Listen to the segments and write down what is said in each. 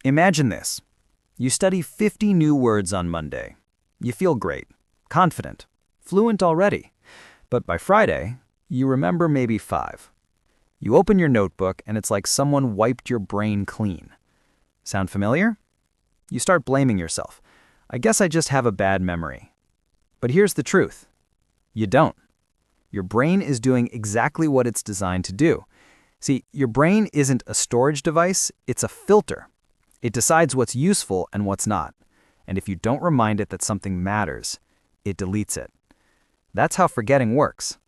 Imagine this. You study 50 new words on Monday. You feel great, confident, fluent already. But by Friday, you remember maybe 5. You open your notebook and it's like someone wiped your brain clean. Sound familiar? You start blaming yourself. I guess I just have a bad memory. But here's the truth. You don't. Your brain is doing exactly what it's designed to do. See, your brain isn't a storage device, it's a filter. It decides what's useful and what's not. And if you don't remind it that something matters, it deletes it. That's how forgetting works.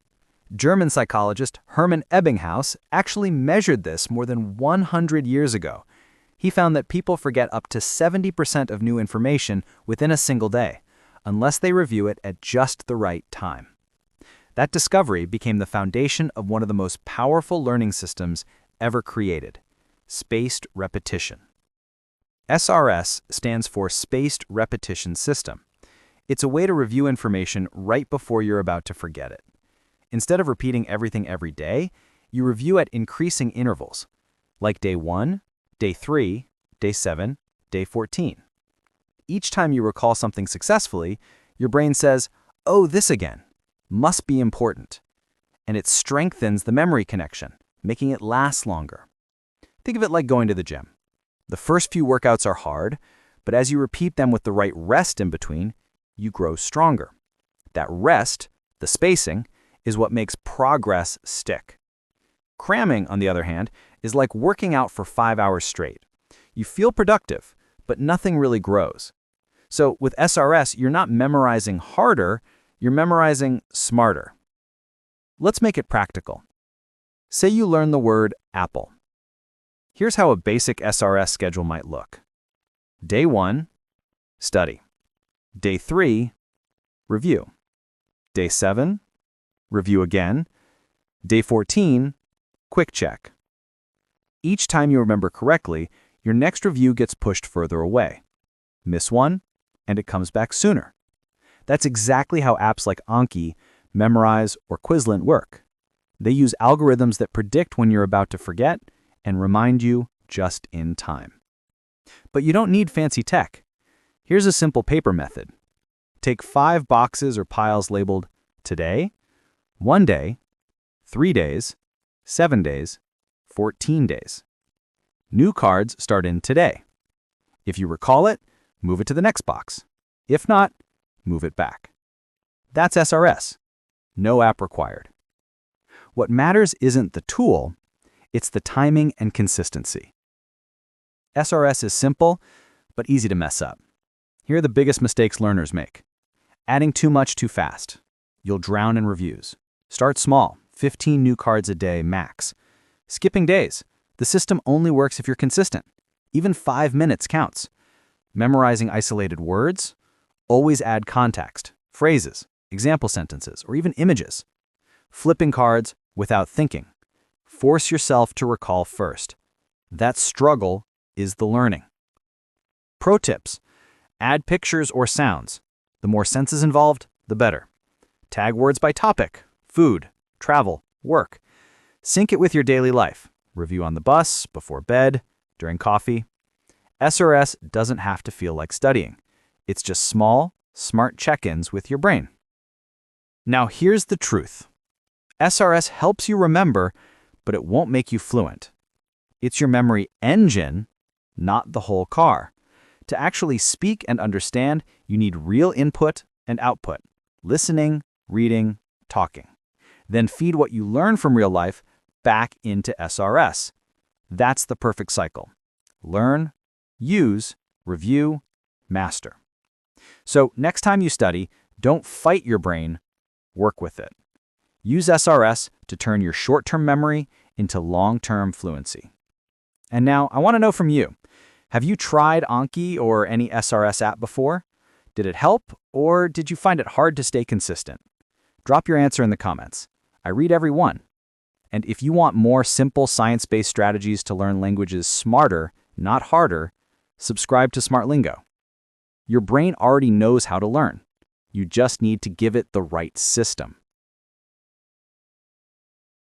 German psychologist Hermann Ebbinghaus actually measured this more than 100 years ago. He found that people forget up to 70% of new information within a single day, unless they review it at just the right time. That discovery became the foundation of one of the most powerful learning systems ever created: spaced repetition. SRS stands for Spaced Repetition System. It's a way to review information right before you're about to forget it. Instead of repeating everything every day, you review at increasing intervals, like day 1, day 3, day 7, day 14. Each time you recall something successfully, your brain says, "Oh, this again. Must be important." And it strengthens the memory connection, making it last longer. Think of it like going to the gym. The first few workouts are hard, but as you repeat them with the right rest in between, you grow stronger. That rest, the spacing, is what makes progress stick. Cramming, on the other hand, is like working out for 5 hours straight. You feel productive, but nothing really grows. So with SRS, you're not memorizing harder, you're memorizing smarter. Let's make it practical. Say you learn the word apple. Here's how a basic SRS schedule might look. Day 1, study. Day 3, review. Day 7, review again. Day 14, quick check. Each time you remember correctly, your next review gets pushed further away. Miss one, and it comes back sooner. That's exactly how apps like Anki, Memorize, or Quizlet work. They use algorithms that predict when you're about to forget and remind you just in time. But you don't need fancy tech. Here's a simple paper method. Take 5 boxes or piles labeled today, 1 day, 3 days, 7 days, 14 days. New cards start in today. If you recall it, move it to the next box. If not, move it back. That's SRS. No app required. What matters isn't the tool, it's the timing and consistency. SRS is simple, but easy to mess up. Here are the biggest mistakes learners make. Adding too much too fast. You'll drown in reviews. Start small, 15 new cards a day max. Skipping days. The system only works if you're consistent. Even 5 minutes counts. Memorizing isolated words. Always add context, phrases, example sentences, or even images. Flipping cards without thinking. Force yourself to recall first. That struggle is the learning. Pro tips. Add pictures or sounds. The more senses involved, the better. Tag words by topic, food, travel, work. Sync it with your daily life. Review on the bus, before bed, during coffee. SRS doesn't have to feel like studying. It's just small, smart check-ins with your brain. Now here's the truth. SRS helps you remember, but it won't make you fluent. It's your memory engine, not the whole car. To actually speak and understand, you need real input and output. Listening, reading, talking. Then feed what you learn from real life back into SRS. That's the perfect cycle. Learn, use, review, master. So next time you study, don't fight your brain, work with it. Use SRS to turn your short-term memory into long-term fluency. And now I want to know from you. Have you tried Anki or any SRS app before? Did it help, or did you find it hard to stay consistent? Drop your answer in the comments. I read every one. And if you want more simple science-based strategies to learn languages smarter, not harder, subscribe to SmartLingo. Your brain already knows how to learn. You just need to give it the right system.